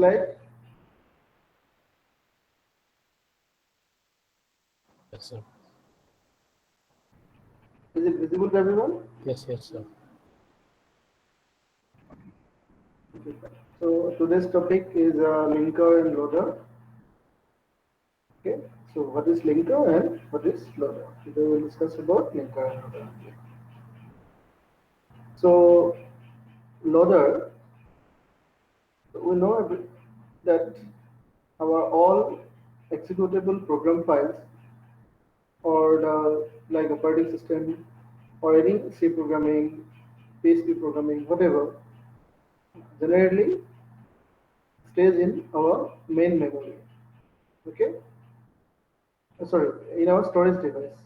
slide? Yes, sir. Is it visible to everyone? Yes, sir. Okay, fine. So today's topic is linker and loader. Okay, so what is linker and what is loader? Today we will discuss about linker and loader. So loader, we know that our all executable program files or the like operating system or any C programming, PHP programming, whatever, generally stays in our main memory. Okay, sorry, in our storage device.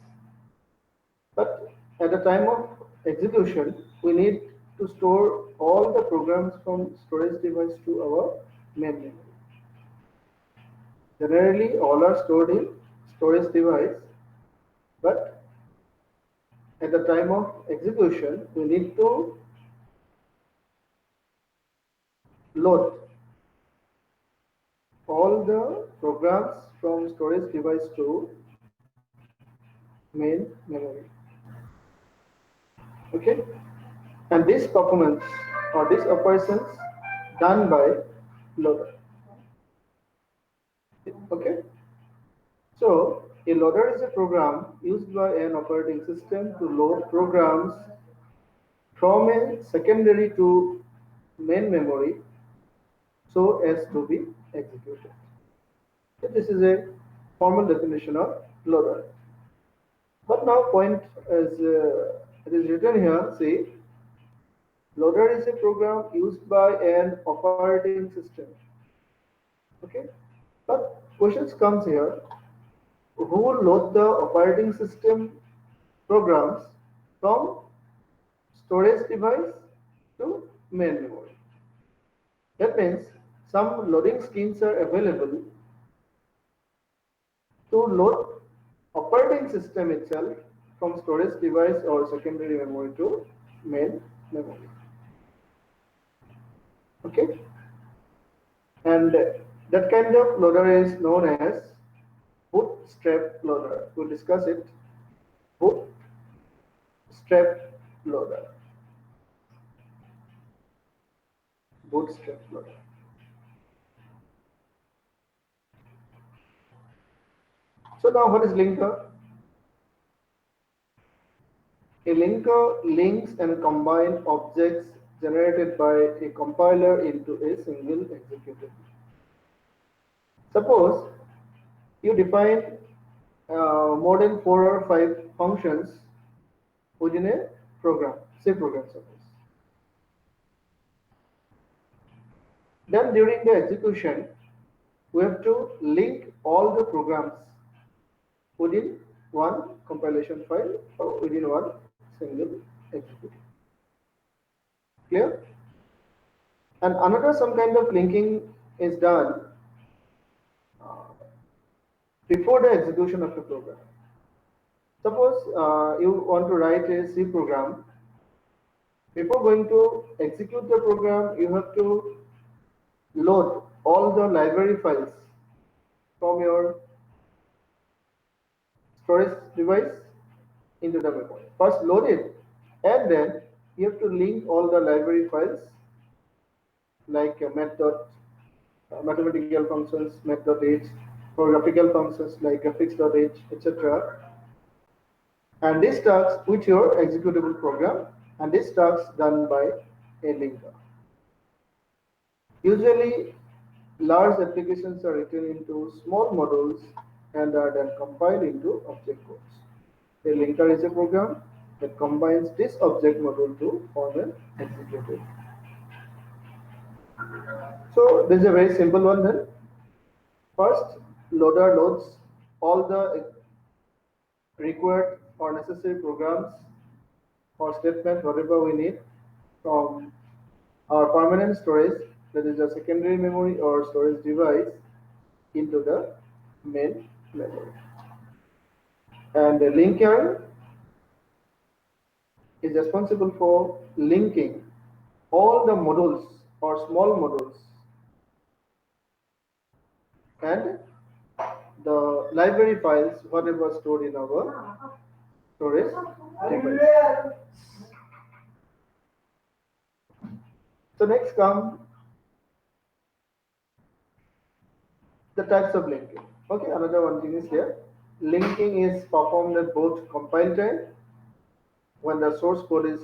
But at the time of execution, we need to store all the programs from storage device to our main memory. Generally, all are stored in storage device, but at the time of execution, we need to load all the programs from storage device to main memory. Okay, and this performance or these operations done by loader. Okay, so a loader is a program used by an operating system to load programs from a secondary to main memory so as to be executed. So this is a formal definition of loader. But now point as it is written here, see, loader is a program used by an operating system. Okay, but questions comes here: who will load the operating system programs from storage device to main memory? That means some loading schemes are available to load operating system itself from storage device or secondary memory to main memory. Okay, and that kind of loader is known as bootstrap loader. We'll discuss it. Bootstrap loader. Bootstrap loader. So now what is linker? A linker links and combines objects generated by a compiler into a single executable. Suppose you define more than 4 or 5 functions within a program, say program suppose. Then during the execution, we have to link all the programs within one compilation file or within one single executable. Clear? And another some kind of linking is done before the execution of the program. Suppose you want to write a C program. Before going to execute the program, you have to load all the library files from your storage device into the memory. First load it, and then you have to link all the library files like mathematical functions, math.h, or graphical functions like graphics.h, etc. And this talks with your executable program, and this talks done by a linker. Usually, large applications are written into small modules and are then compiled into object codes. A linker is a program that combines this object module to form an executable. So this is a very simple one then. First, loader loads all the required or necessary programs or statements, whatever we need, from our permanent storage, that is the secondary memory or storage device, into the main memory. And the linker is responsible for linking all the modules or small modules and the library files, whatever stored in our storage device. So next come the types of linking. Okay, another one thing is here. Linking is performed at both compile time when the source code is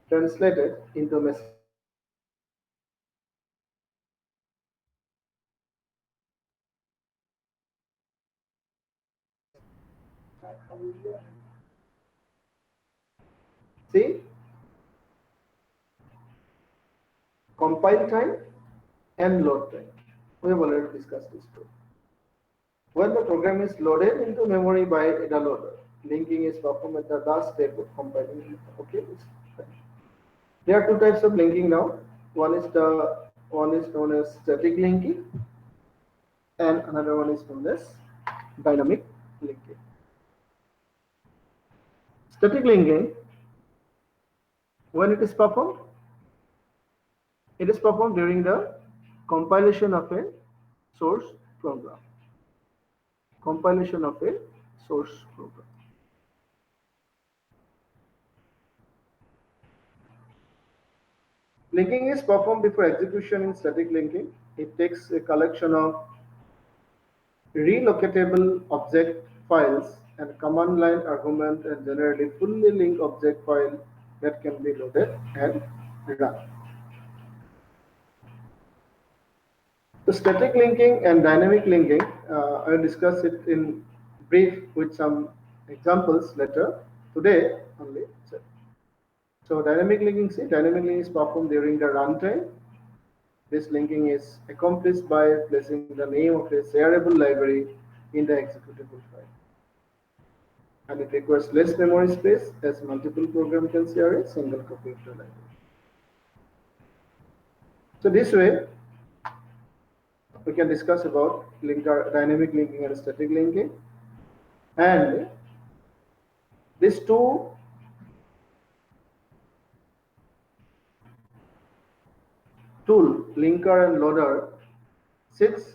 translated into machine language and at runtime when the source code is see compile time and load time. We have already discussed this too. When the program is loaded into memory by the loader, linking is performed at the last step of compiling. Okay, there are two types of linking now. One is known as static linking, and another one is known as dynamic linking. Static linking, when it is performed during the compilation of a source program. Compilation of a source program. Linking is performed before execution in static linking. It takes a collection of relocatable object files and command line argument and generally fully linked object file that can be loaded and run. So static linking and dynamic linking, I will discuss it in brief with some examples later. Today only. So dynamic linking, see, dynamic linking is performed during the runtime. This linking is accomplished by placing the name of a shareable library in the executable file. And it requires less memory space as multiple programs can share a single copy of the library. So this way, we can discuss about dynamic linking and static linking. And these two tool, linker and loader, sits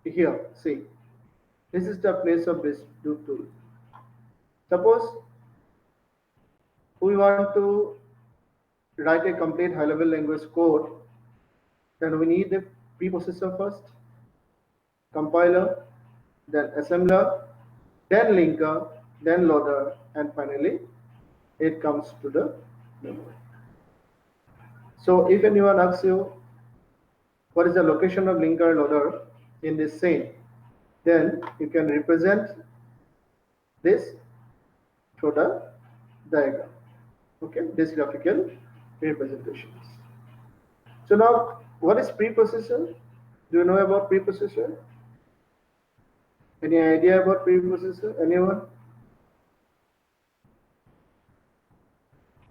here. See, this is the place of this two tool. Suppose we want to write a complete high-level language code, then we need a preprocessor first, compiler, then assembler, then linker, then loader, and finally it comes to the memory. So if anyone asks you what is the location of linker loader in this scene, then you can represent this through the diagram. Okay, this graphical representations. So now, what is preprocessor? Do you know about preprocessor? Any idea about preprocessor? Anyone?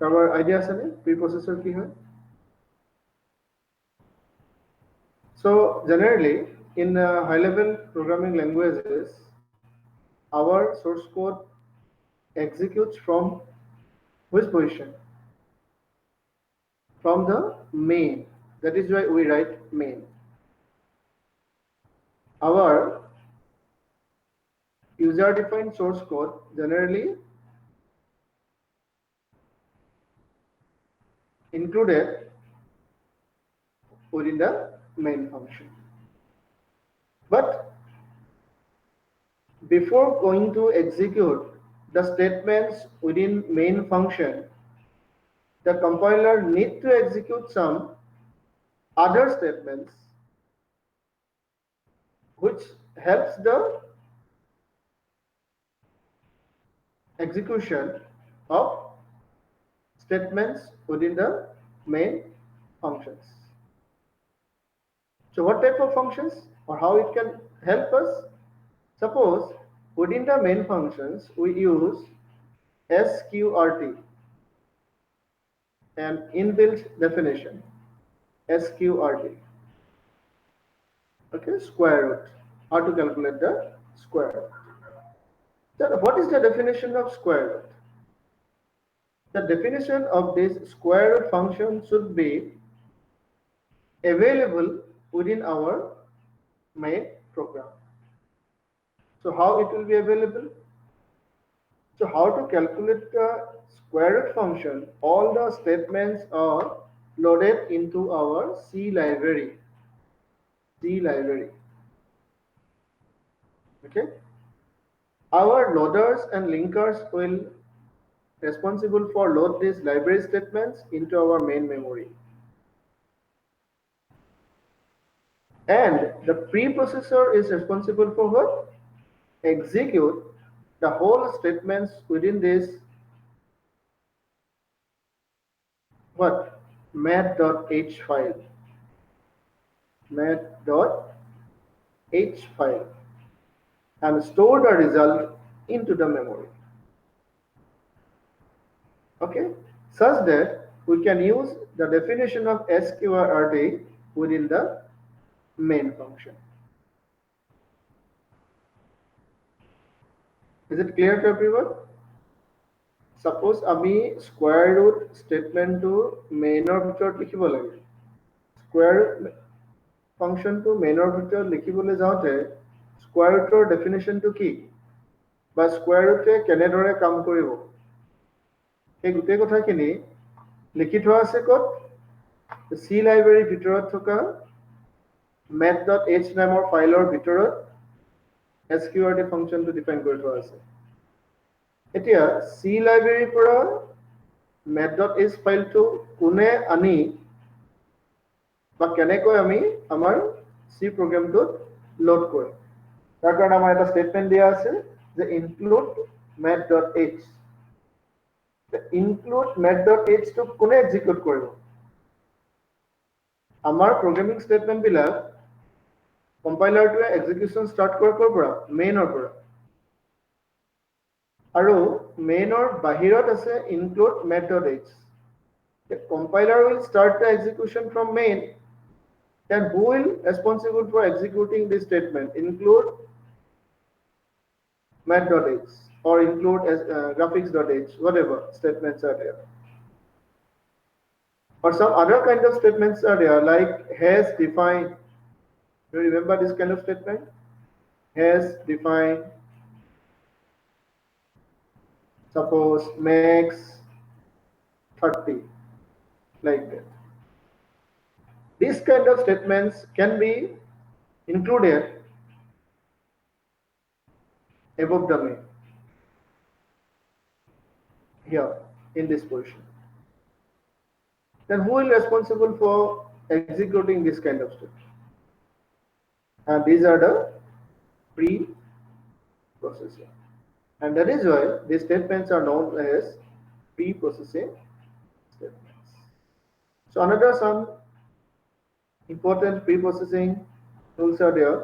Our idea है preprocessor की है? So generally, in high-level programming languages, our source code executes from which position? From the main. That is why we write main. Our user-defined source code generally included within the main function. But before going to execute the statements within main function, the compiler need to execute some other statements which helps the execution of statements within the main functions. So what type of functions or how it can help us? Suppose within the main functions we use sqrt, an inbuilt definition, sqrt. Okay, square root. How to calculate the square root? Then what is the definition of square root? The definition of this square root function should be available within our main program. So how it will be available? So how to calculate the square root function? All the statements are loaded into our C library. C library. Okay. Our loaders and linkers will responsible for load these library statements into our main memory. And the preprocessor is responsible for what? Execute the whole statements within this what? math.h file. math.h file and store the result into the memory. Okay, such that we can use the definition of sqrt within the main function. Is it clear to everyone? Suppose আমি square root statement to main ভিতৰত লিখিব লাগে square root function to main ভিতৰত লিখিবলৈ যাওঁতে square root definition to কি বা square root কেনেদৰে কাম কৰিব এই গোটেই কথাখিনি লিখি থোৱা আছে ক'ত C library ভিতৰত থকা math.h নামৰ ফাইলৰ ভিতৰত sqrt ফাংচনটো ডিফাইন কৰি থোৱা আছে এতিয়া C library পৰা math.h ফাইলটো কোনে আনি বা কেনেকৈ আমি আমাৰ C প্ৰগ্ৰামটোত লোড কৰিম তাৰ কাৰণে আমাৰ এটা স্টেটমেন্ট দিয়া আছে যে include math.h include math.h to কোনে এক্সিকিউট কৰিব আমাৰ প্ৰগ্ৰামিং স্টেটমেন্ট বিলাক কম্পাইলাৰটোৱে এক্সিকিউশন ষ্টাৰ্ট কৰাৰ পৰা মেইনৰ পৰা আৰু মেইনৰ বাহিৰত আছে include math.h the compiler will start the execution from main then who will responsible for executing this statement include math.h or include graphics.h whatever statements are there or some other kind of statements are there like has defined do you remember this kind of statement has defined suppose max 30 like that these kind of statements can be included above the main here in this position then who will responsible for executing this kind of steps and these are the pre-processing and that is why these statements are known as pre-processing statements so another some important pre-processing tools are there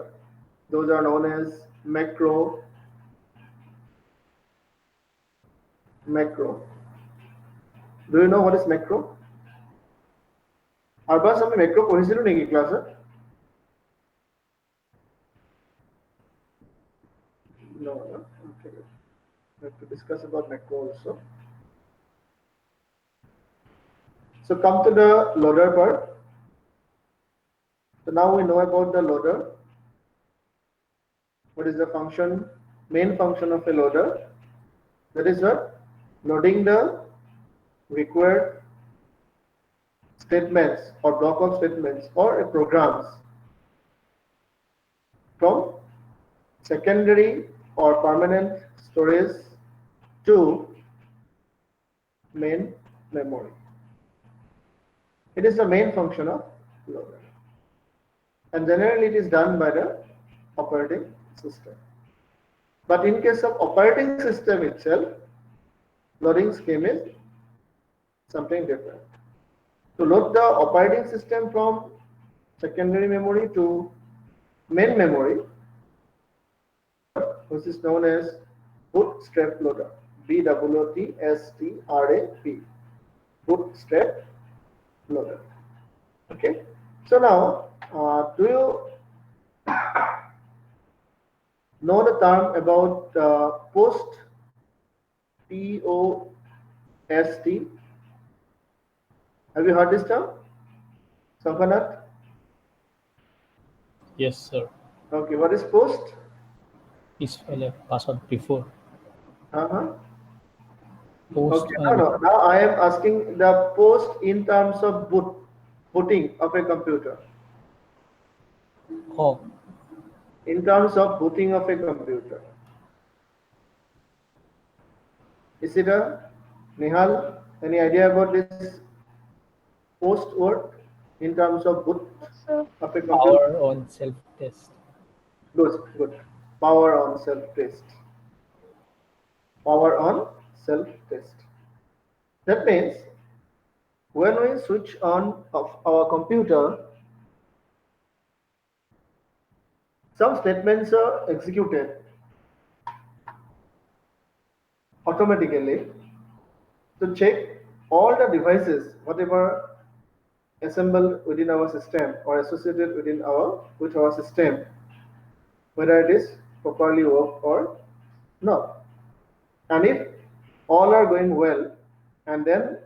those are known as macro do you know what is macro আরবাস আমি macro পঢ়িছিলো নেকি ক্লাসত no okay we have to discuss about macro also so come to the loader part so now we know about the loader what is the function main function of a loader that is what loading the required statements or block of statements or programs from secondary or permanent storage to main memory. It is the main function of loader and generally it is done by the operating system. But in case of operating system itself, loading scheme is something different. To load the operating system from secondary memory to main memory, which is known as bootstrap loader, BOOTSTRAP, bootstrap loader. Okay, so now do you know the term about post POST? Have you heard this term, Sankanath? Yes, sir. Okay, what is post? Is file a password before Uh-huh. post Okay, no, no. Now I am asking the post in terms of booting of a computer. oh, In terms of booting of a computer. Is it a Nihal? Any idea about this post word in terms of boot So, of a computer? power on self test. Good, good. Power on self-test. Power on self-test. That means when we switch on of our computer, some statements are executed automatically to check all the devices, whatever assembled within our system or associated within our with our system, whether it is properly work or not. And if all are going well, and then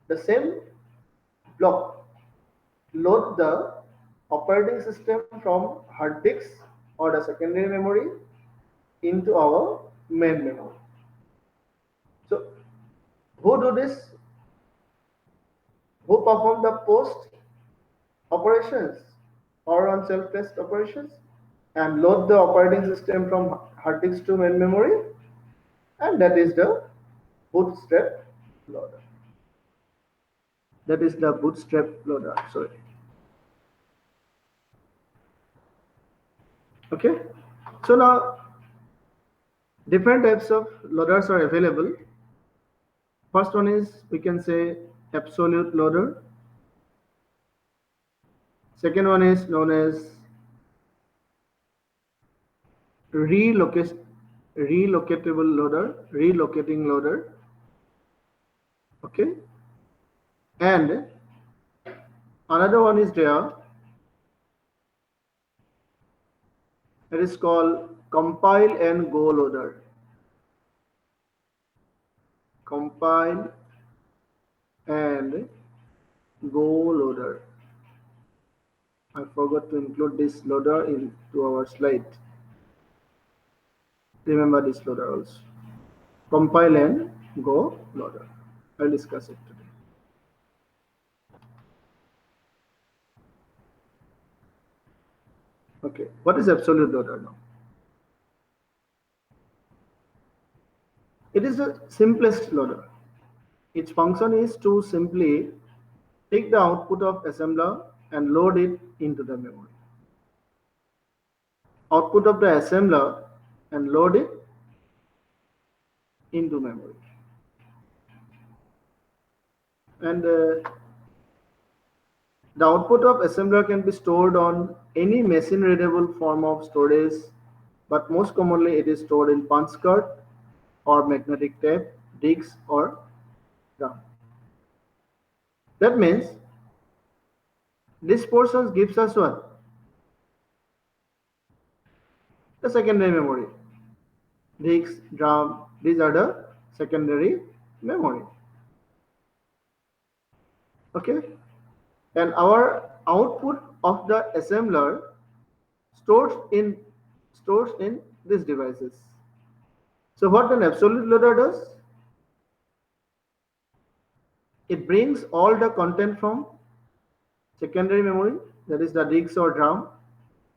the same block load the operating system from hard disk or the secondary memory into our main memory. So who do this? Who perform the post operations or on self-test operations and load the operating system from hard disk to main memory, and that is the bootstrap loader. That is the bootstrap loader. Sorry. Okay. So now different types of loaders are available. First one is we can say absolute loader. Second one is known as relocate relocatable loader, relocating loader. Okay. And another one is there. It is called compile and go loader. Compile and go loader. I forgot to include this loader into our slide. Remember this loader also. Compile and go loader. I'll discuss it today. Okay, what is absolute loader now? It is the simplest loader. Its function is to simply take the output of assembler and load it into the memory. Output of the assembler and load it into memory. And the output of assembler can be stored on any machine readable form of storage, but most commonly it is stored in punch card or magnetic tape, disks or RAM. That means this portion gives us what? The secondary memory. Disks, RAM, these are the secondary memory. Okay? And our output of the assembler stores in stores in these devices. So what an absolute loader does? It brings all the content from secondary memory, that is the disks or RAM,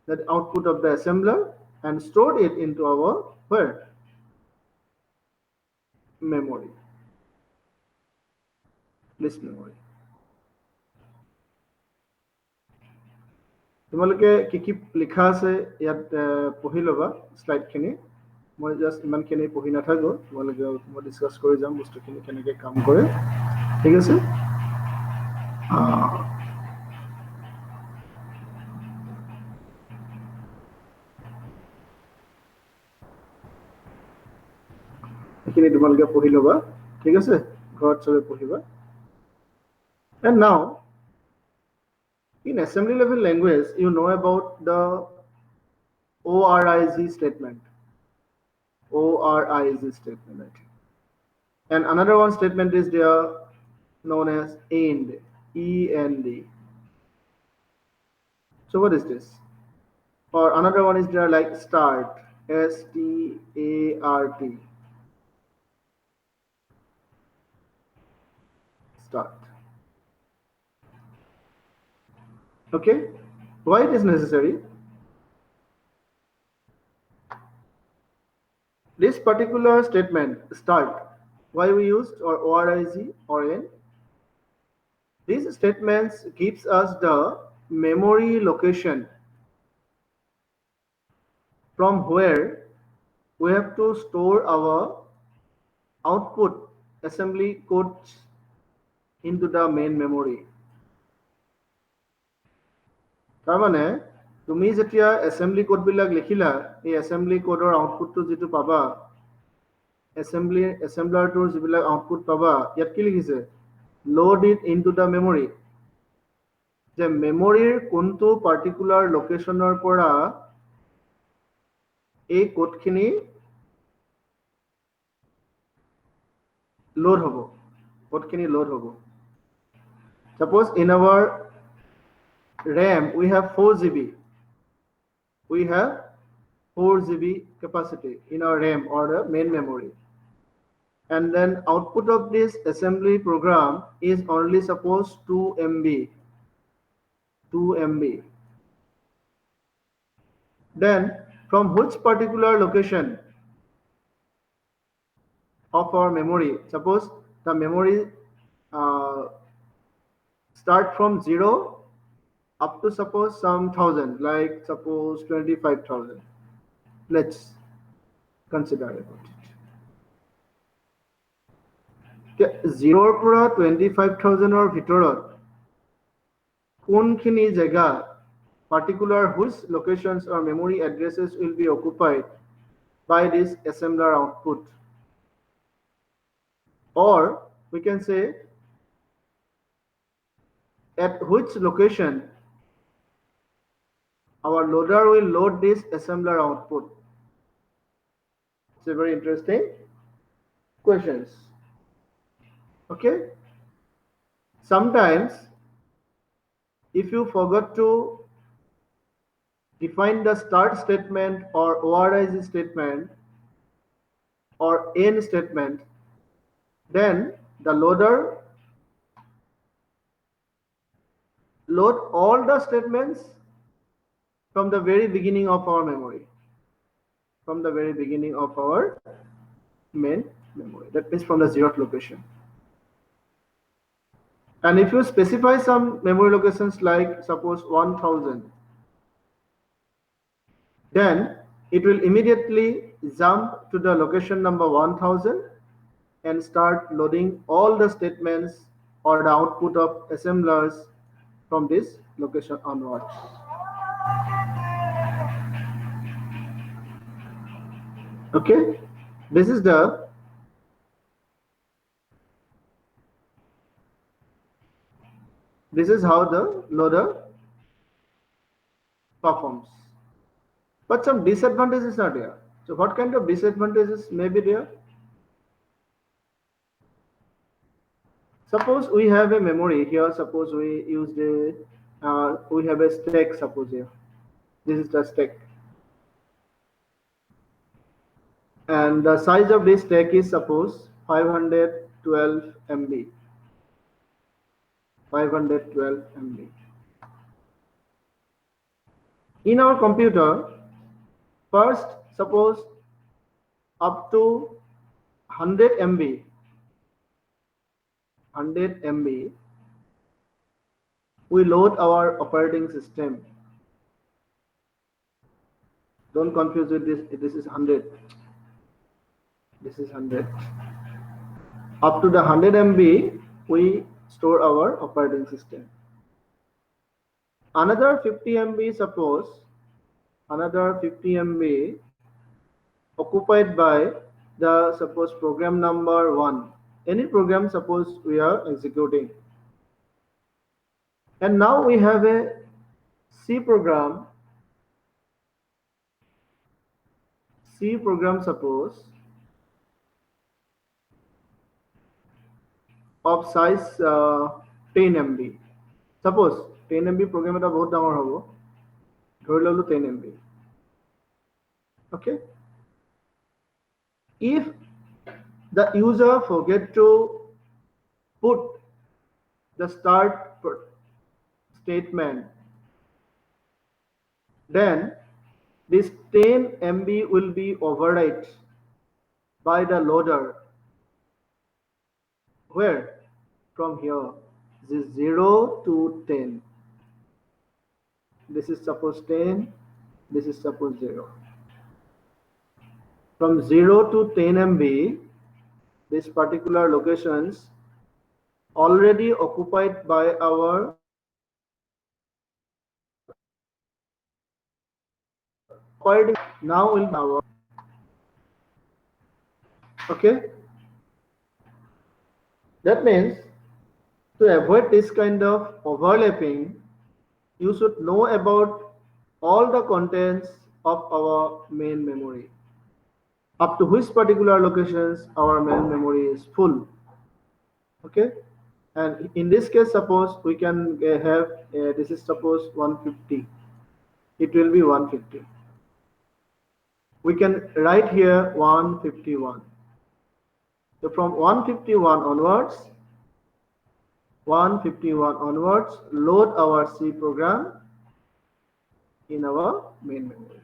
that output of the assembler, and stored it into our where? Memory. List memory. তোমালোকে কি কি লিখা আছে ইয়াত পঢ়ি ল'বা শ্লাইডখিনি মই just ইমানখিনি পঢ়ি নাথাকো তোমালোকে মই ডিছকাছ কৰি যাম বস্তুখিনি কেনেকৈ কাম কৰে ঠিক আছে এইখিনি তোমালোকে পঢ়ি ল'বা ঠিক আছে ঘৰত চবে পঢ়িবা and now in assembly level language you know about the ORIG statement ORIG statement I think. And another one statement is there known as END. END. So what is this? Or another one is there like start, START, start. Okay, why it is necessary? This particular statement start, why we used or ORIG or N. These statements gives us the memory location from where we have to store our output assembly codes into the main memory. তাৰমানে তুমি যেতিয়া assembly code বিলাক লিখিলা এই assembly codeৰ আউটপুটটো যেটো পাবা assemblerটোৰ যিবিলাক output পাবা ইয়াত কি লিখিছে load it into the memory যে মেমৰিৰ কোনটো পাৰ্টিকুলাৰ লোকেশনৰ পৰা এই কোডখিনি load hobo, কোডখিনি load hobo. Suppose in our RAM we have 4 GB. We have 4 GB capacity in our RAM or the main memory. And then output of this assembly program is only suppose 2 MB. 2 MB. Then from which particular location of our memory, suppose the memory start from 0 up to suppose some thousand, like suppose 25,000. Let's consider about it. 0 পৰা 25,000 ভিতৰত কোনখিনি জায়গা particular whose locations or memory addresses will be occupied by this assembler output, or we can say at which location our loader will load this assembler output. It's a very interesting questions. Okay, sometimes if you forgot to define the start statement or ORIG statement or end statement, then the loader load all the statements from the very beginning of our memory, from the very beginning of our main memory, that means from the 0th location. And if you specify some memory locations like suppose 1000, then it will immediately jump to the location number 1000 and start loading all the statements or the output of assemblers from this location onwards. Okay, this is how the loader performs. But some disadvantages are there. So what kind of disadvantages may be there? Suppose we have a memory here, suppose we used we have a stack, suppose here. This is the stack. And the size of this stack is suppose 512 MB. 512 MB. In our computer, first suppose up to 100 MB. 100 MB, we load our operating system. Don't confuse with this. This is 100. This is 100. Up to the 100 MB, we store our operating system. Another 50 MB, suppose, another 50 MB occupied by the suppose program number 1. Any program suppose we are executing. And now we have a C program suppose of size 10 MB. Suppose 10 MB program eta bahut dangor hobo. Dhori lolu 10 MB. Okay. If the user forget to put the start statement, then this 10 MB will be overwrite by the loader. Where? From here. This is 0 to 10. This is suppose 10. This is suppose 0. From 0 to 10 MB, these particular locations already occupied by our operating now will be our. Okay. That means to avoid this kind of overlapping, you should know about all the contents of our main memory, up to which particular locations our main memory is full. Okay. And in this case, suppose we can have this is suppose 150. It will be 150. We can write here 151. So from 151 onwards, load our C program in our main memory.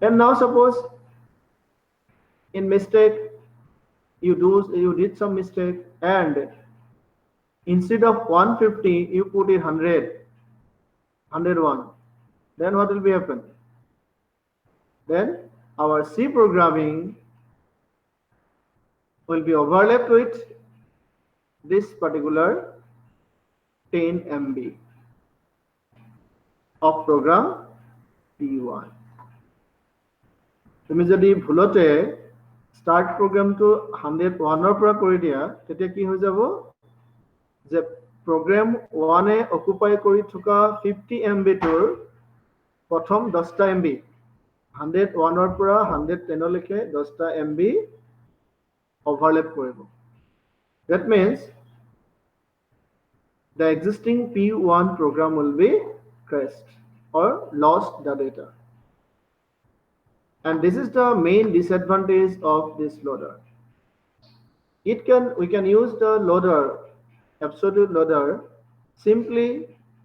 And now suppose in mistake you did some mistake, and instead of 150 you put it 101. Then what will be happen? Then our C programming will be overlapped with this particular 10 MB of program P1. তুমি যদি ভুলতে start program to 101 পৰা কৰি দিয়া, তেতিয়া কি হৈ যাব যে program 1 এ occupy কৰি থকা 50 MB টোৰ প্ৰথম 10টা MB 101 পৰা 110 লৈকে 10টা MB overlap কৰিব. That means the existing P1 program will be crashed or lost the data. And this is the main disadvantage of this loader. We can use the loader, absolute loader, simply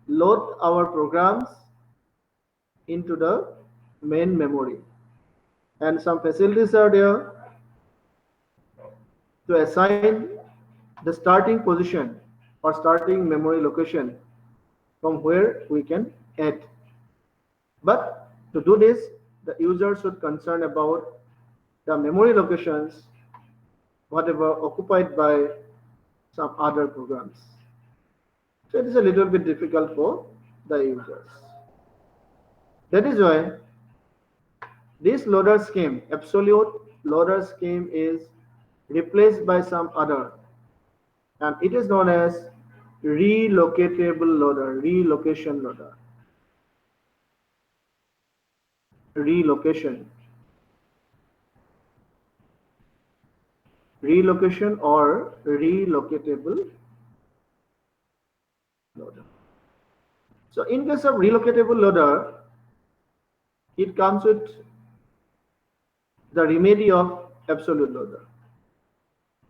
load our programs into the main memory. And some facilities are there to assign the starting position or starting memory location from where we can add. But to do this, the user should concern about the memory locations whatever occupied by some other programs. So it is a little bit difficult for the users. That is why this loader scheme, absolute loader scheme, is replaced by some other, and it is known as relocatable loader, relocation loader. Relocation or relocatable loader. So in case of relocatable loader, it comes with the remedy of absolute loader.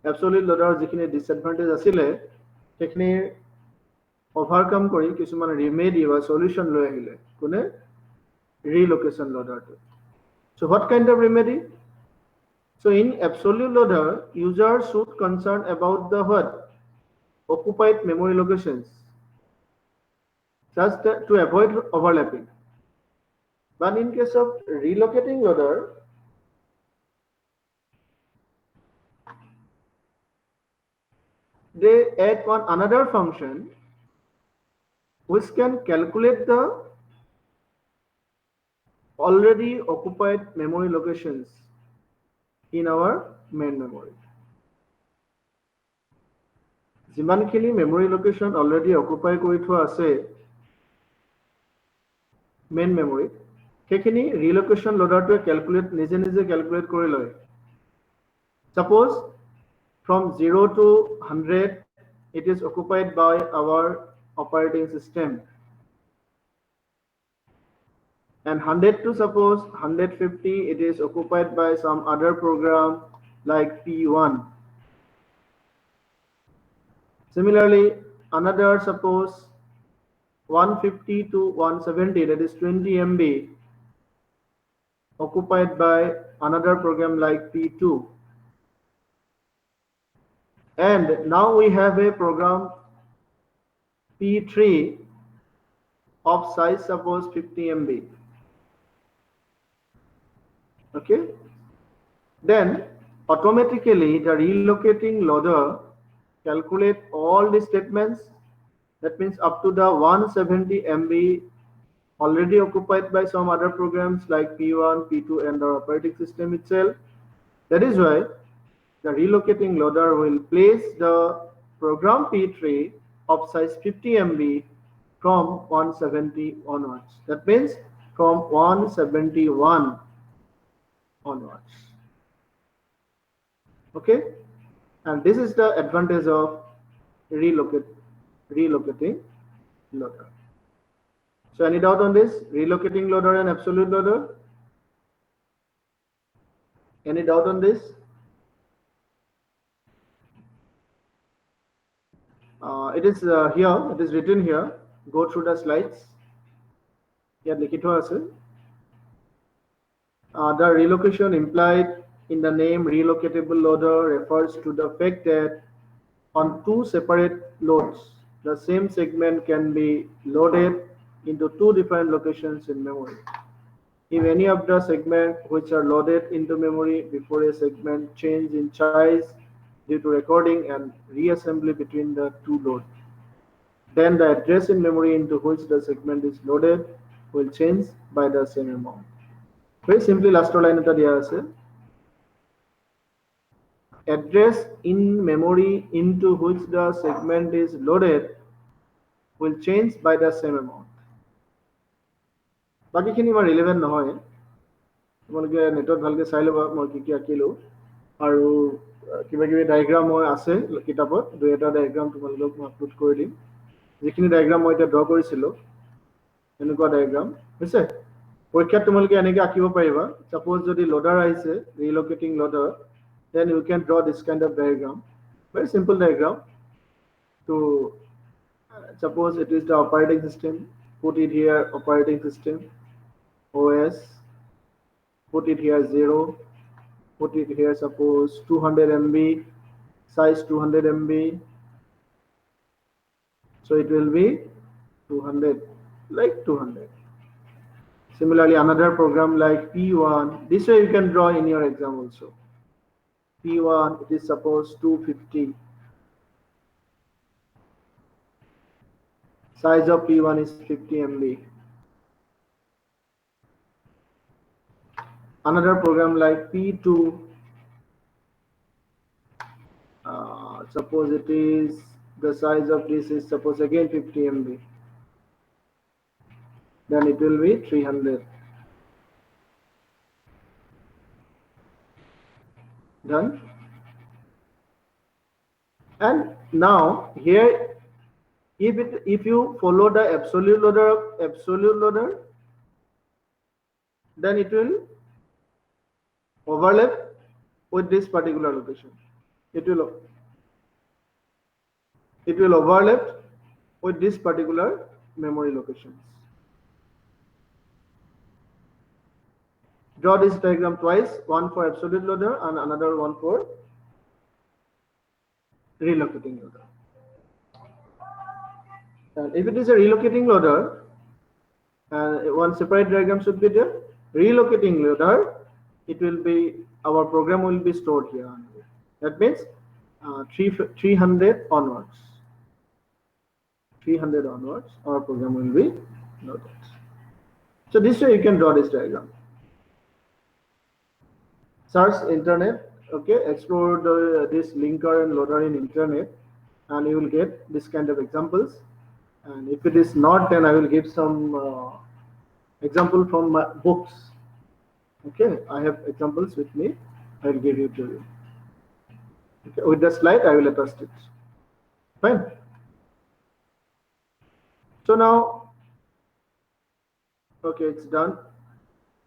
Absolute loader যিখিনি disadvantage আছিলে সেইখিনি overcome কৰি কিছুমান remedy বা solution লৈ আহিলে কোনে relocation loader. So what kind of remedy? So in absolute loader, users should concern about the what? Occupied memory locations, just to avoid overlapping. But in case of relocating loader, they add another function which can calculate the already occupied memory locations in our main memory. যিমানখিনি memory location already occupy কৰি থোৱা আছে main memory, সেইখিনি relocation loader to নিজে calculate কৰি লয়. Suppose from 0 to 100 it is occupied by our operating system, And 102, suppose 150, it is occupied by some other program like P1. Similarly, another, suppose 150 to 170, that is 20 MB, occupied by another program like P2. And now we have a program P3 of size, suppose 50 MB. Okay, then automatically the relocating loader calculate all the statements. That means up to the 170 MB already occupied by some other programs like P1, P2, and the operating system itself. That is why the relocating loader will place the program P3 of size 50 MB from 170 onwards. That means from 171 onwards. Okay, and this is the advantage of relocating loader. So any doubt on this? Relocating loader and absolute loader? Any doubt on this? It is here, it is written here. Go through the slides. Here लिखित हुआ আছে. The relocation implied in the name relocatable loader refers to the fact that on two separate loads, the same segment can be loaded into two different locations in memory. If any of the segments which are loaded into memory before a segment change in size due to recording and reassembly between the two loads, then the address in memory into which the segment is loaded will change by the same amount. Very simply, last line eta dia ase. Address in memory into which the segment is loaded will change by the same amount. বাকিখিনি Iman relevant নহয়, তোমালোকে নেটত ভালকৈ চাই ল'বা মই কি আঁকিলোঁ, আৰু কিবা কিবি ডায়েগ্ৰাম মই আছে কিতাপত, দুই এটা ডায়েগ্ৰাম তোমালোকক মই আপলোড কৰি দিম. যিখিনি ডায়েগ্ৰাম মই এতিয়া ড্ৰ কৰিছিলোঁ এনেকুৱা ডায়েগ্ৰাম হৈছে, পৰীক্ষাত তোমালোকে এনেকৈ আঁকিব পাৰিবা. ছাপ'জ যদি লোডাৰ আহিছে, ৰিলোকেটিং loader, then you can draw this kind of diagram. Very simple diagram. To suppose it is the operating system, put it here operating system, OS, put it here 0, put it here suppose 200 MB, size 200 MB, so it will be 200, like 200. Similarly, another program like P1, this way you can draw in your exam also. P1, it is suppose 250. Size of P1 is 50 MB. Another program like P2, suppose it is, the size of this is suppose again 50 MB. Then it will be 300. Done. And now here, if you follow the absolute loader, then it will overlap with this particular location. It will overlap with this particular memory locations. Draw this diagram twice, one for absolute loader and another one for relocating loader. And if it is a relocating loader, one separate diagram should be there. Relocating loader, it will be, our program will be stored here. That means 300 onwards. 300 onwards, our program will be loaded. So this way you can draw this diagram. Search internet, okay, explore this linker and loader in internet, and you will get this kind of examples. And if it is not, then I will give some example from my books. Okay, I have examples with me. I will give you to you. Okay, with the slide, I will attest it. Fine. So now, okay, it's done.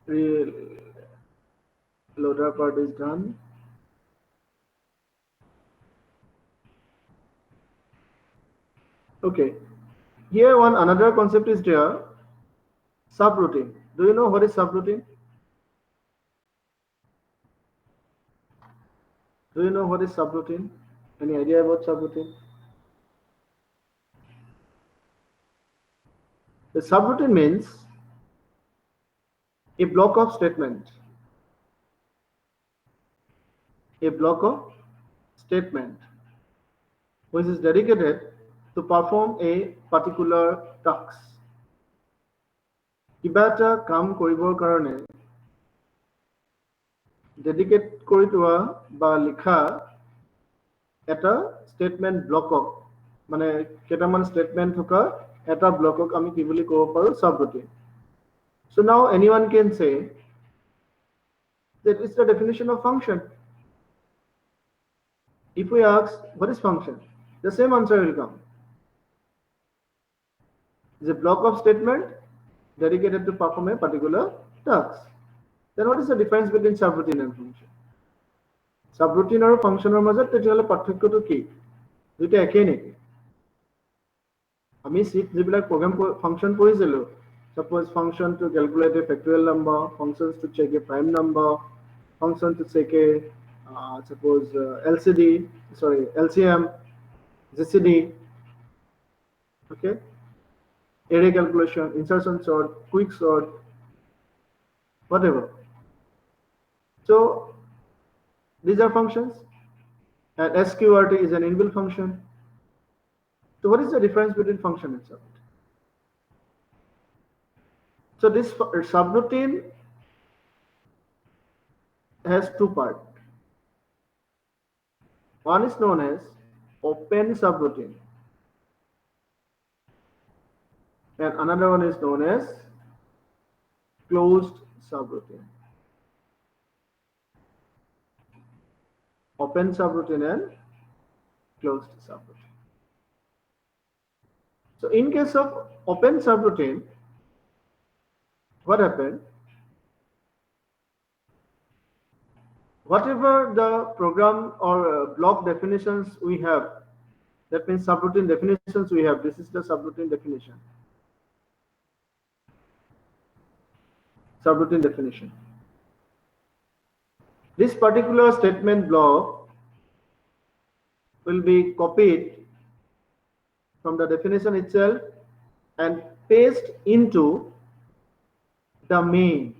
Loader part is done. Okay. Here one another concept is there. Subroutine. Do you know what is subroutine? Do you know what is subroutine? Any idea about subroutine? The subroutine means a block of statement. A block of statement which is dedicated to perform a particular task. কিবা এটা কাম কৰিবৰ কাৰণে dedicate কৰি থোৱা বা লিখা এটা statement ব্লকক মানে কেইটামান স্টেটমেন্ট থকা এটা ব্লকক আমি কি বুলি ক'ব পাৰো সাবৰুটিন so now anyone can say that is the definition of function if we ask what is function the same answer will come is a block of statement dedicated to perform a particular task then what is the difference between subroutine and function subroutine আৰু functionৰ মাজত তেতিয়াহ'লে পাৰ্থক্যটো কি দুটা একেই নেকি আমি seat যিবিলাক program function পঢ়িছিলো suppose function to calculate a factorial number functions to check a prime number function to check a suppose LCM GCD okay array calculation insertion sort quick sort whatever so these are functions and sqrt is an inbuilt function so what is the difference between function and subroutine so this subroutine has two parts one is known as open subroutine and another one is known as closed subroutine open subroutine and closed subroutine so in case of open subroutine what happened whatever the program or block definitions we have that means subroutine definitions we have this is the subroutine definition this particular statement block will be copied from the definition itself and paste into the main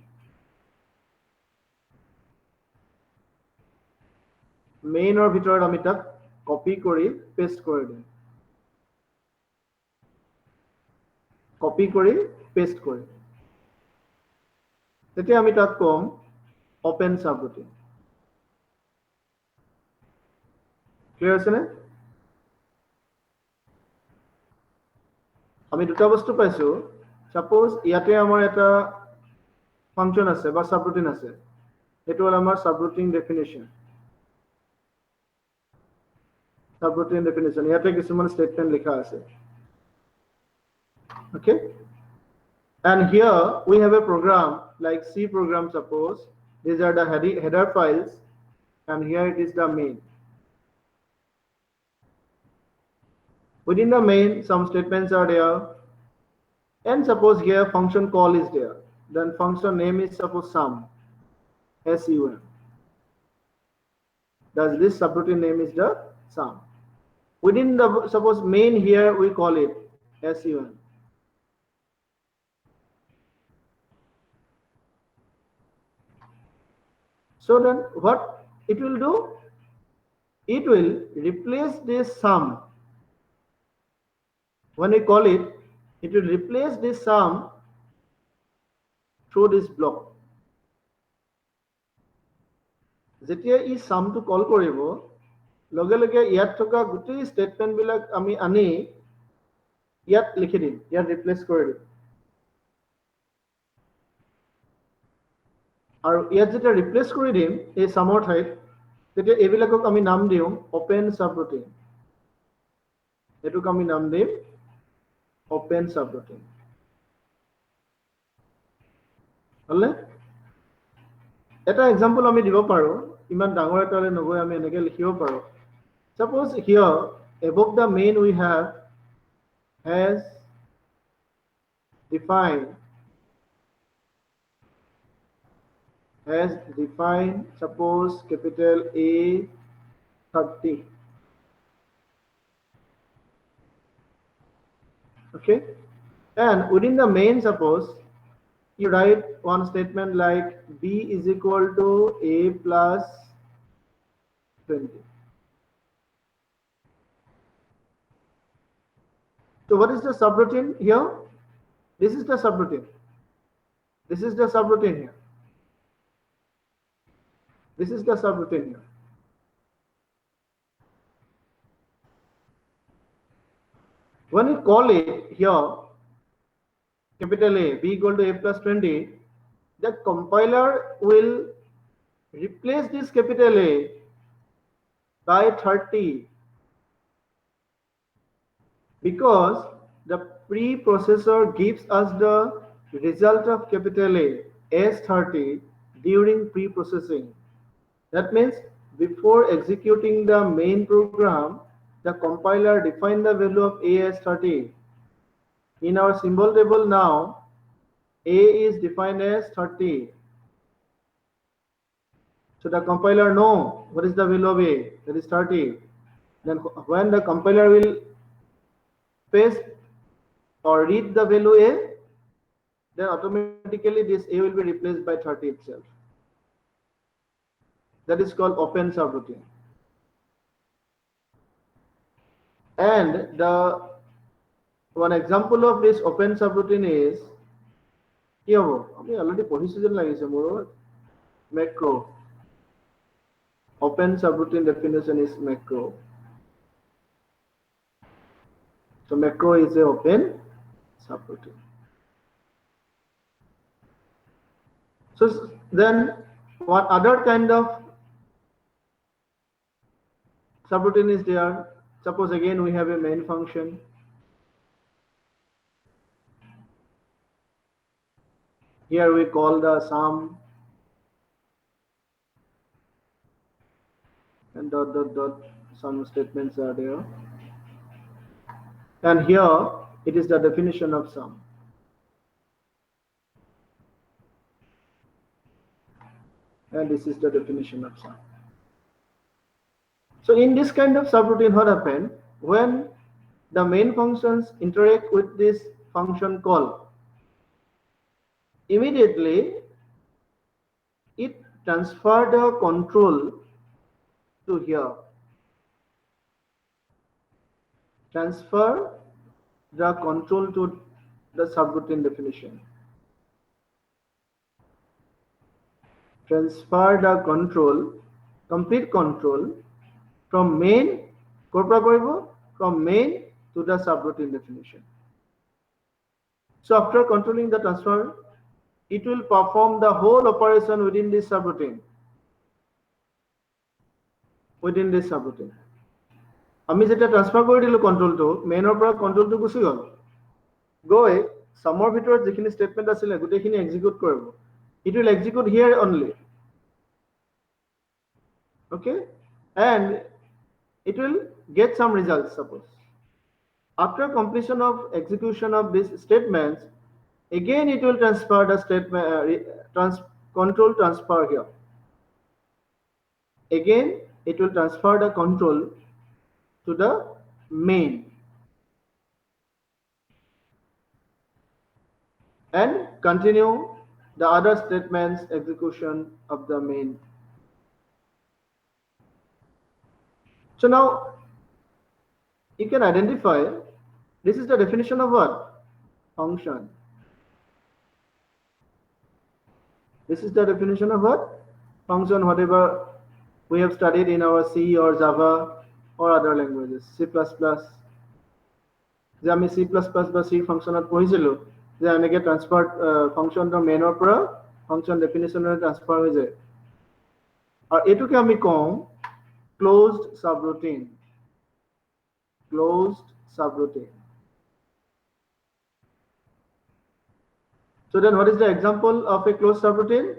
or ভিতৰত আমি তাক copy কৰি paste কৰি দিম copy কৰি paste কৰি তেতিয়া আমি তাক কম ওপেন সাবৰুটিন ক্লিয়াৰ আছে নে আমি দুটা বস্তু পাইছো সাপোজ ইয়াতে আমাৰ এটা ফাংচন আছে বা সাবৰুটিন আছে এটো হল আমাৰ সাবৰুটিন ডেফিনিশন ইয়াতে কিছুমান স্টেটমেন্ট লিখা আছে okay and here we have a program like C program suppose these are the header files and here it is the main within the main some statements are there and suppose here function call is there then function name is suppose sum SUM thus this subroutine name is the sum within the suppose main here we call it SUM so then what it will do it will replace this sum when we call it it will replace this sum through this block যেতিয়া ই sum to call কৰিব লগে লগে ইয়াত থকা গুটি statement বিলাক আমি আনি ইয়াত লিখি দিম ইয়াত ৰিপ্লেস কৰি দিম আৰু ইয়াত যেতিয়া ৰিপ্লেস কৰি দিম এই সামৰ ঠাইত তেতিয়া এবিলাকক আমি নাম দিও ওপেন সাবৰুটিন এটোক আমি নাম দিম ওপেন সাবৰুটিন হলে এটা এক্সাম্পল আমি দিব পাৰো ইমান ডাঙৰ এটালে নগৈ আমি এনেকৈ লিখিব পাৰো suppose here above the main we have has defined suppose capital A30 okay and within the main suppose you write one statement like B is equal to A plus 20. So what is the subroutine here? This is the subroutine. This is the subroutine here. This is the subroutine here. When you call it here, capital A, B equal to A plus 20, the compiler will replace this capital A by 30 because the preprocessor gives us the result of capital A as 30 during pre-processing. That means before executing the main program, the compiler defined the value of A as 30. In our symbol table now, A is defined as 30. So the compiler know what is the value of A, that is 30. Then when the compiler will paste or read the value A, then automatically this A will be replaced by 30 itself. That is called open subroutine. And the one example of this open subroutine is কি হব আমি already পঢ়িছো যেন লাগিছে মোৰ macro. Open subroutine definition is macro. So macro is a open subroutine. So then what other kind of subroutine is there? Suppose again we have a main function. Here we call the sum and dot some statements are there. And here it is the definition of sum. And this is the definition of sum. So in this kind of subroutine, what happens when the main functions interact with this function call? Immediately it transfers the control to here. Transfer the control to the subroutine definition. Transfer the control, complete control from main, from main to the subroutine definition. So after controlling the transfer, it will perform the whole operation within this subroutine. Within this subroutine. আমি যেটা transfer কৰি দিলো কন্ট্ৰোলটো মেইনৰ পৰা কন্ট্ৰোলটো গুছি গল গৈ সামৰ ভিতৰত যিখিনি statement আছিল গোটেইখিনি এক্সিকিউট কৰিব it will execute here only okay and it will get some results suppose after completion of execution of these statements again it will transfer the statement control transfer here again it will transfer the control to the main and continue the other statements execution of the main. So now you can identify this is the definition of what? Function. This is the definition of what? Function, whatever we have studied in our C or Java or other languages, C++. যে আমি C++ বা C ফাংশনত পঢ়িছিলো যে এনেকে transfer ফাংশনটো মেইনৰ পৰা function ডেফিনিশনৰ transfer হৈ যায় আৰু এটোকে আমি কম closed subroutine. Closed subroutine. So then what is the example of a closed subroutine?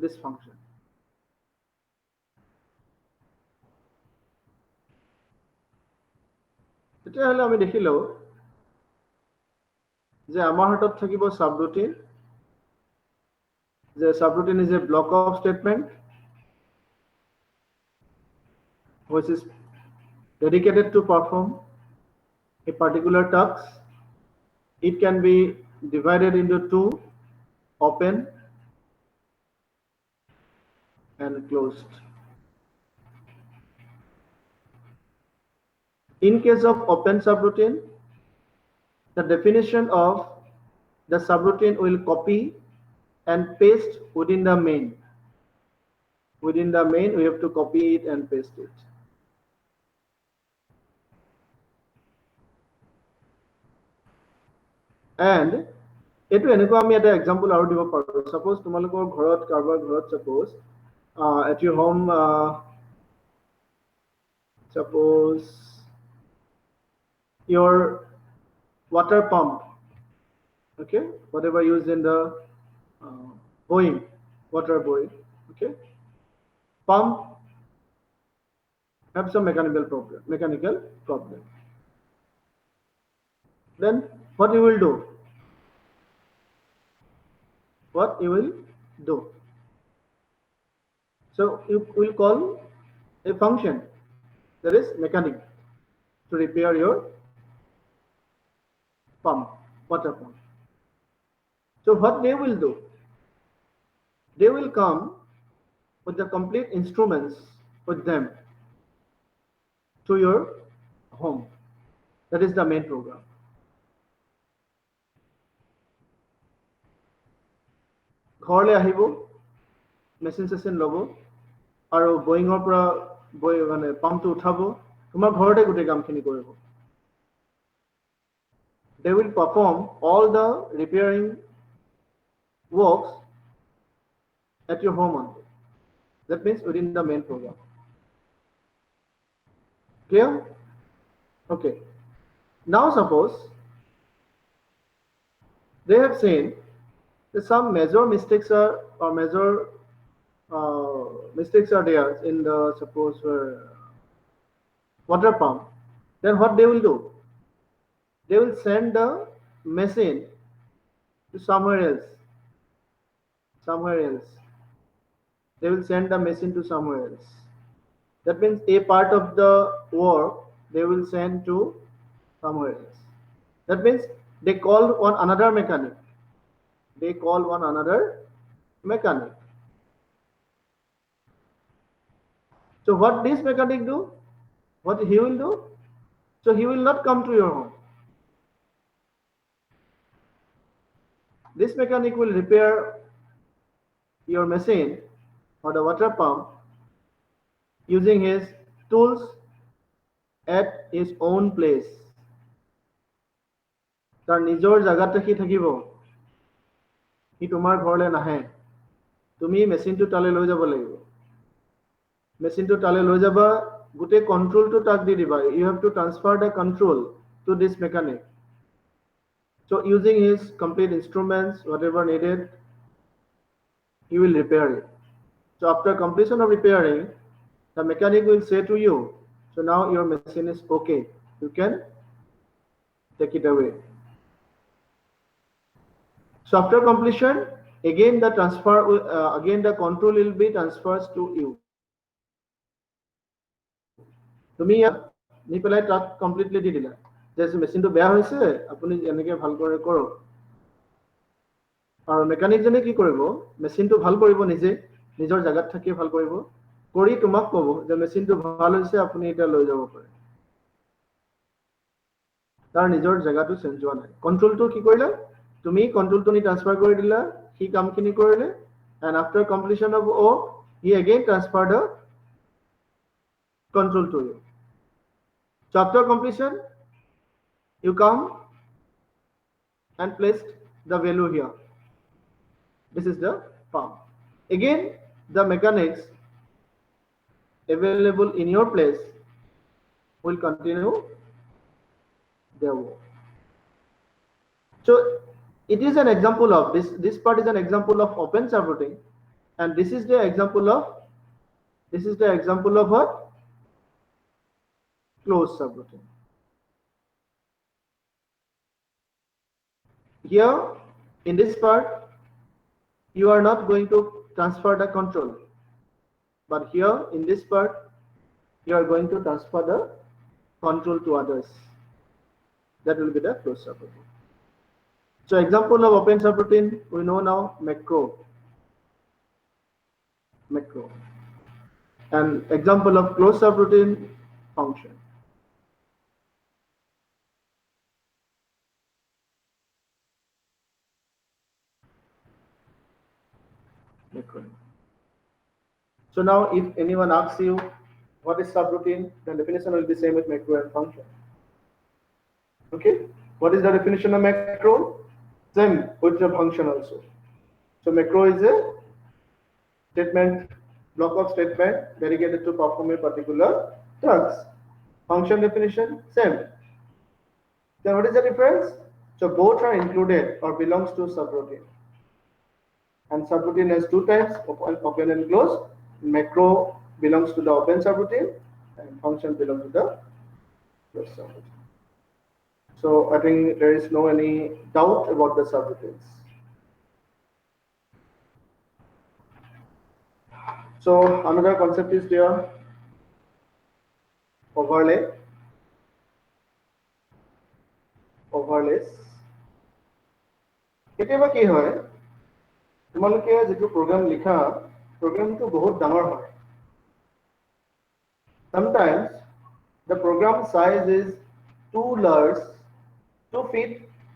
this function. তেতিয়াহ'লে আমি দেখিলো যে আমাৰ হাতত থাকিব সাবৰুটিন, যে সাবৰুটিন is a block of statement which is dedicated to perform a particular task. It can be divided into two, open and closed. In case of open subroutine, the definition of the subroutine will copy and paste within the main. Within the main, we have to copy it and paste it. And এইটো এনেকুৱা আমি এটা example আৰু দিব পাৰোঁ। Suppose তোমালোকৰ ঘৰত কাৰোবাৰ ঘৰত suppose at your home suppose your water pump, okay, whatever used in the boring, water boring, okay, pump have some mechanical problem. Then what you will do? So you will call a function, that is mechanic, to repair your pump, water pump. So what they will do? They will come with the complete instruments with them to your home. That is the main program. ঘৰলে আহিব, machine চেচিন ল'ব আৰু বয়িঙৰ পৰা মানে পাম্পটো উঠাব, তোমাৰ ঘৰতে গোটেই কামখিনি কৰিব। They will perform all the repairing works at your home only. That means within the main program. Clear? Okay. Now suppose they have seen that some major mistakes are there in the suppose water pump. Then what they will do? They will send the machine to somewhere else. They will send the machine to somewhere else. That means a part of the work they will send to somewhere else. That means they call one another mechanic. So what this mechanic do? What he will do? So he will not come to your home. This mechanic will repair your machine or the water pump using his tools at his own place. তাৰ নিজৰ জাগাতে কি থাকিব, C তোমাৰ ঘৰলে নাহে, তুমি মেচিনটো তালে লৈ যাব লাগিব। মেচিনটো তালে লৈ যাবা, গোটেই কন্ট্ৰোলটো তাক দি দিবা। You have to transfer the control to this mechanic. So using his complete instruments, whatever needed, he will repair it. So after completion of repairing, the mechanic will say to you, so now your machine is okay, you can take it away. So after completion, again the control will be transferred to you. তুমি নি পেলাই তাক completely দি দিলা যে মেচিনটো বেয়া হৈছে, আপুনি এনেকে ভাল কৰে কৰক। আৰু মেকানিকজনে কি কৰিব, মেচিনটো ভাল কৰিব, নিজে নিজৰ জাগাত থাকি ভাল কৰিব, কৰি তোমাক ক'ব যে মেচিনটো ভাল হৈছে, আপুনি এটা লৈ যাব পাৰে। তাৰ নিজৰ জাগাটো চেঞ্জ হোৱা নাই। কন্ট্ৰোলটো কি কৰিলা, তুমি কন্ট্ৰোলটো নি ট্ৰান্সফাৰ কৰি দিলা, সি কামখিনি কৰিলে, and after completion of work, he again transferred the control to you. So after completion, you come and place the value here. This is the pump. Again, the mechanics available in your place will continue their work. So it is an example of this part is an example of open subroutine And this is the example of what? Closed subroutine. Here in this part, you are not going to transfer the control, but here in this part, you are going to transfer the control to others. That will be the closed subroutine. So example of open subroutine, we know now macro. And example of closed subroutine, function. Macro. So now if anyone asks you what is subroutine, the definition will be same with macro and function. Okay, what is the definition of macro? Same with the function also. So macro is a statement, block of statement dedicated to perform a particular task. Function definition, same. Then what is the difference? So both are included or belongs to subroutine. And subroutine has two types, open and closed. Macro belongs to the open subroutine and function belongs to the closed subroutine. So I think there is no any doubt about the subroutines. So another concept is there, overlays. কেতিয়াবা কি হয়, তোমালোকে যেটো program লিখা, programটো বহুত ডাঙৰ হয়. Sometimes the program size is too large to fit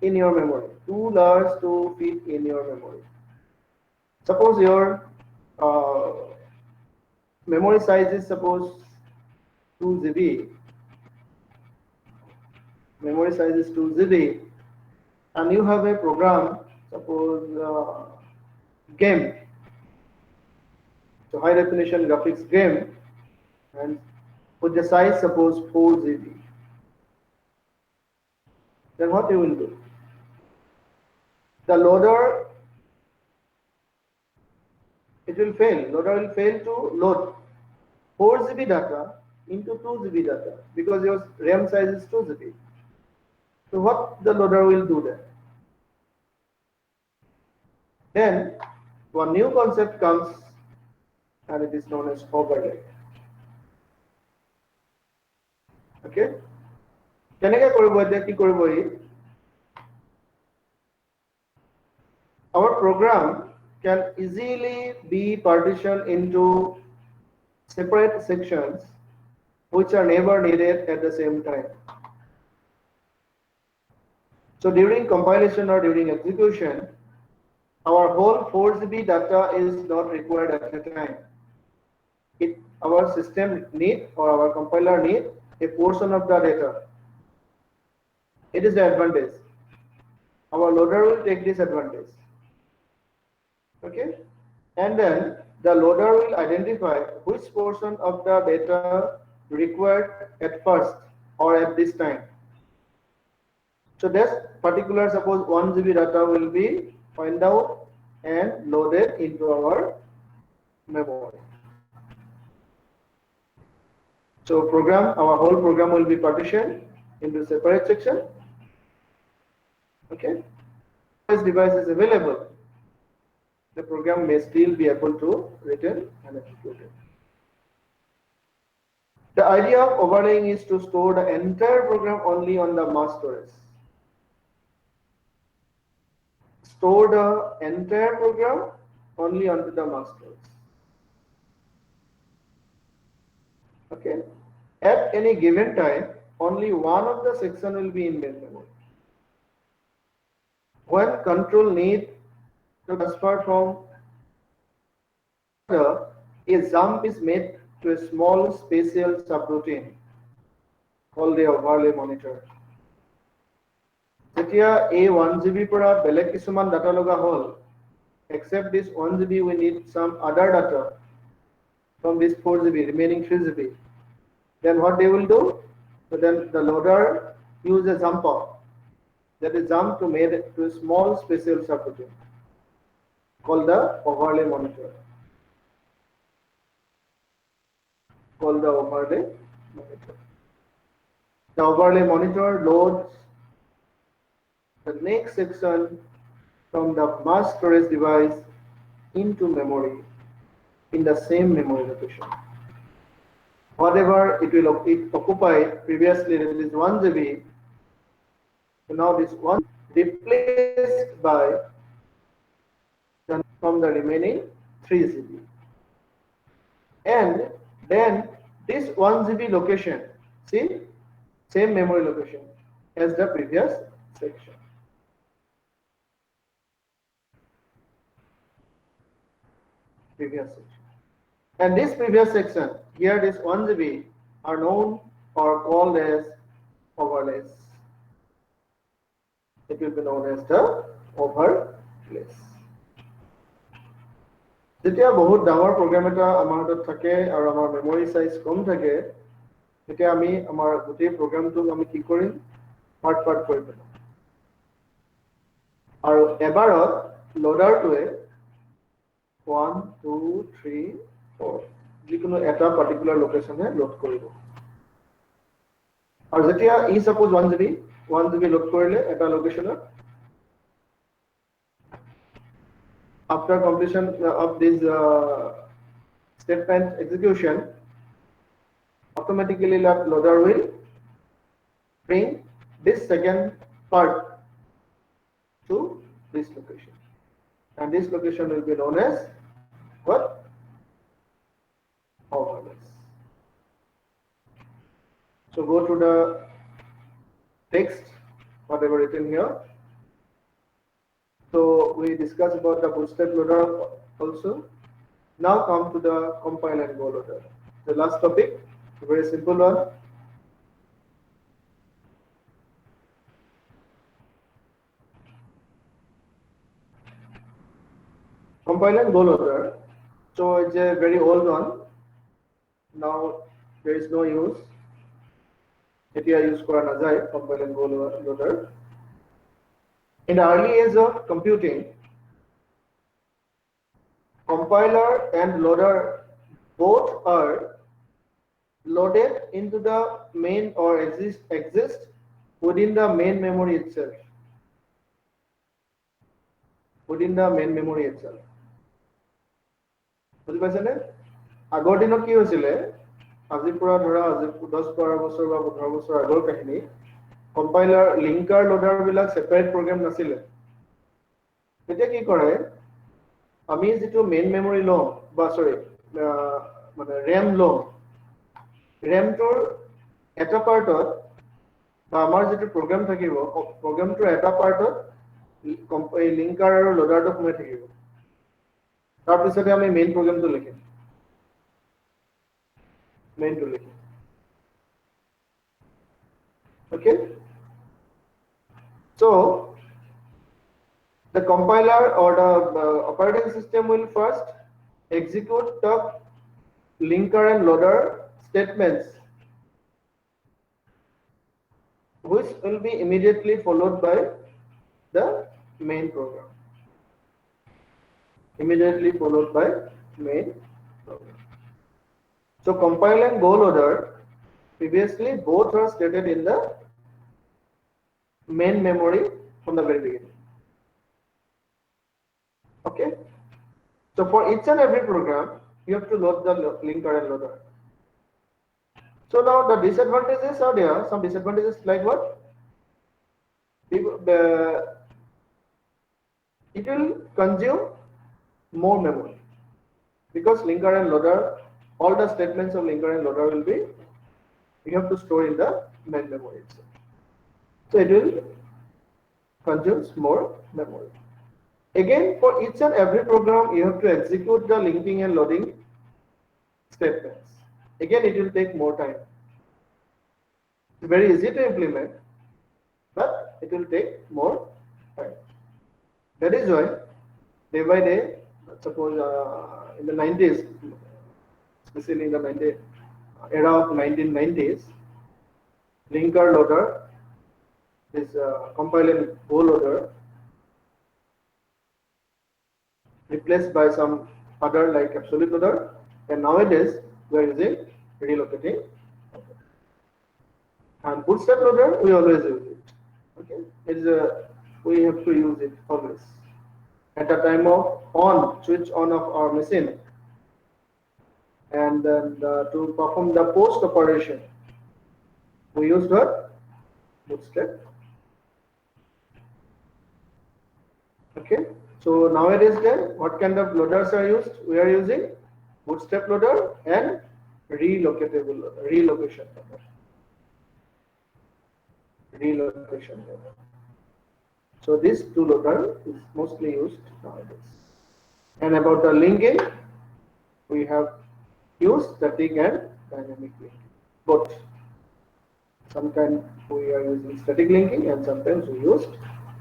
in your memory. Suppose your memory size is suppose 2 GB. Memory size is 2 GB, and you have a program, suppose game, so high definition graphics game, and with the size suppose 4 GB. Then what you will do? The loader, it will fail. Loader will fail to load 4 GB data into 2 GB data because your RAM size is 2 GB. So what the loader will do then? Then one new concept comes, and it is known as overlay. Okay? কেনেকৈ কৰিব এতিয়া কি কৰিব ই? Our program can easily be partitioned into separate sections which are never needed at the same time. So during compilation or during execution, our whole 4 GB data is not required at a time. Our system need or our compiler need a portion of the data. It is the advantage. Our loader will take this advantage. Okay, and then the loader will identify which portion of the data required at first or at this time. So this particular suppose 1 GB data will be find out and loaded into our memory. So our whole program will be partitioned into separate section. Okay, this device is available, the program may still be able to written and executed. The idea of overlaying is to store the entire program only on the mass storage. Store the entire program only onto the mass storage. Okay. At any given time, only one of the section will be in main memory. When control need to transfer from a jump is made to a small spatial subroutine called the overlay monitor. যেতিয়া এই 1 GB পৰা বেলেগ কিছুমান data লগা হল, except this 1 GB we need some other data from this 4 GB remaining 3 GB. Then what they will do? So then the loader use a jumper, that is jump to make it to a small spatial subroutine called the overlay monitor. called the overlay monitor. The overlay monitor loads the next section from the mass storage device into memory in the same memory location. Whatever it occupied previously, that is 1 GB, so now this 1 replaced by from the remaining 3 GB. And then this 1 GB location, see, same memory location as the previous section. And this previous section, here this 1 GB, are known or called as overlays. It will be known as the overlays. যেতিয়া বহুত ডাঙৰ programme এটা আমাৰ হাতত থাকে আৰু আমাৰ memory size কম থাকে, তেতিয়া আমি আমাৰ গোটেই প্ৰগ্ৰামটো আমি কি কৰিম, পাৰ্ট কৰি পেলাম। আৰু এবাৰত লোডাৰটোৱে 1 2 3 4 যিকোনো এটা পাৰ্টিকুলাৰ লোকেশনে লোড কৰিব। আৰু যেতিয়া ই সাপোজ 1 GB লোড কৰিলে এটা লোকেশনত, after completion of this statement execution, automatically loader will bring this second part to this location, and this location will be known as what? Overlays. So go to the text, whatever written here. So we discussed about the bootstrap loader also. Now come to the compile and go loader. The last topic, a very simple one. Compile and go loader. So it's a very old one. Now there is no use. Etia use kora najai compile and go loader. In the early age of computing, compiler and loader both are loaded into the main or exist within the main memory itself. Within the main memory itself. বুজি পাইছে নে? আগৰ দিনত কি হৈছিল, আজি পুৰা ধৰা আজি 10-12 বছৰ বা 15 বছৰ আগৰ কাহিনী, কম্পাইলাৰ লিংকাৰ লোডাৰ বিলাক সেপাৰেট প্ৰগ্ৰাম নাছিল। তেতিয়া কি কৰে, আমি যেটো মেইন মেমৰি লওঁ বা সৰি মানে RAM লওঁ, RAM-টোৰ এটা পাৰ্টত বা আমাৰ যেটো প্ৰগ্ৰাম থাকিব, প্ৰগ্ৰামটোৰ এটা পাৰ্টত লিংকাৰ আৰু লোডাৰটো সোমাই থাকিব। তাৰ পিছতে আমি মেইন প্ৰগ্ৰামটো লিখিম, মেইনটো লিখিম। Okay, so the compiler or the operating system will first execute the linker and loader statements, which will be immediately followed by the main program. Immediately followed by main program. So compile and go loader, previously both are stated in the main memory from the very beginning. Okay, so for each and every program you have to load the linker and loader. So now the disadvantages are there. Some disadvantages like what? It will consume more memory because linker and loader, all the statements of linker and loader will be, you have to store in the main memory itself. So it will consume more memory. Again, for each and every program you have to execute the linking and loading statements. Again, it will take more time. It's very easy to implement, but it will take more time. That is why day by day, suppose in the 90s, especially in the era of 1990s, linker loader, this compile and go loader, replaced by some other like absolute loader, and nowadays we are using relocating. And bootstrap loader, we always use it. Okay, it's we have to use it always. At the time of switch on of our machine, and then to perform the post operation, we use what? Bootstrap. Okay, so nowadays then, what kind of loaders are used? We are using bootstrap loader and relocatable loader, relocation loader. So this two loader is mostly used nowadays. And about the linking, we have used static and dynamic linking, both. Sometimes we are using static linking and sometimes we use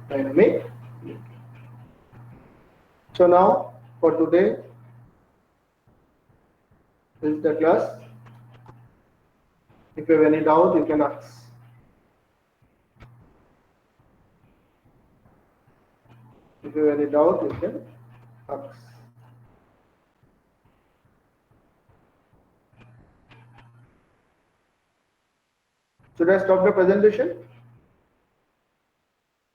dynamic linking. So now for today, this is the class. If you have any doubt, you can ask. If you have any doubt, you can ask. Should I stop the presentation?